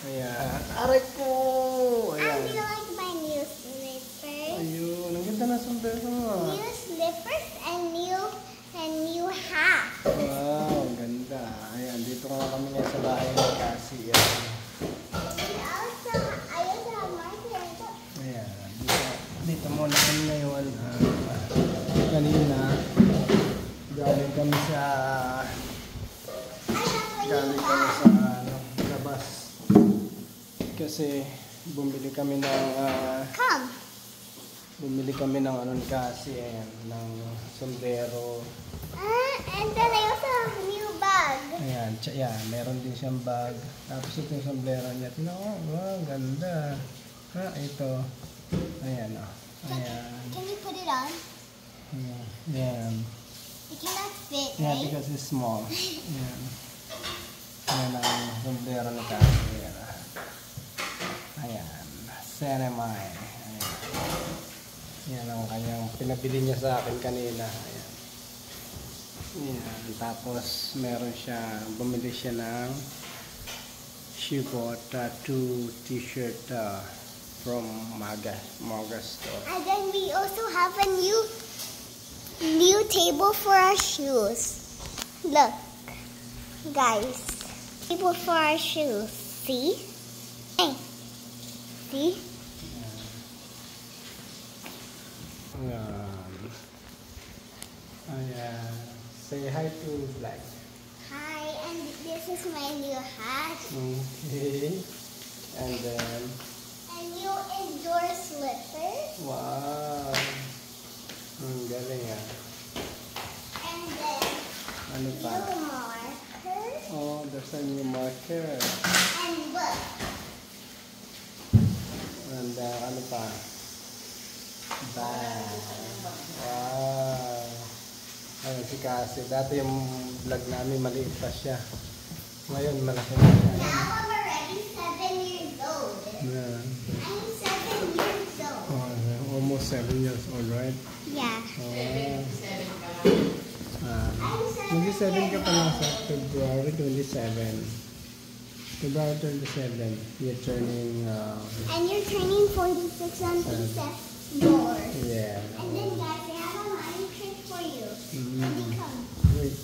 Ayan. Aray ko! Ayan. I really like my new slippers. Ayun. Ang ganda na sombrero mo. New slippers and new hat. Wow, ang ganda. Ayan, dito nga kami ngayon sa bahay ng Cassie. Ayan. I also have marker. Ayan. Dito muna kami ngayon. Kanina, galing kami sa labas. Kasi bumili kami ng kasi ng sombrero. And then I also have a new bag. Ayan, meron din siyang bag. Tapos ito yung sombrero niya. Tingnan ko, wow, ganda. Ito. Ayan, Ayan. Can you put it on? Ayan. It cannot fit, Yeah, right? because it's small. Ayan. Ayan ang sombrero ni Cassie. Ayan. Ayan. Senemay. Ayan. Yan ang kanyang pinabili niya sa akin kanina. Ayan. Ayan. Tapos meron siya, bumili siya ng she bought 2 t-shirt from Maga store. And then we also have a new table for our shoes. Look, guys, table for our shoes. See? Hey, see? Ayan. Say hi to Black. Hi, and this is my new hat. Okay. And then, And new indoor slippers. wow. Ang galing And then Ano pa? new marker. Oh, there's a new marker. And look, And ano pa? Bag. Wow. Ayun si Cassie. Dati yung vlog namin maliit pa siya. Ngayon malaki na siya. now I'm already 7 years old. Yeah. I'm 7 years old. Oh, almost 7 years old, right? Yeah. Oh. I'm 7 27 ka years pa lang old. sa February 27. February 27. You're turning... And you're turning 46 on December. yeah. And then guys, I have a magic trick for you. Let me come. Wait.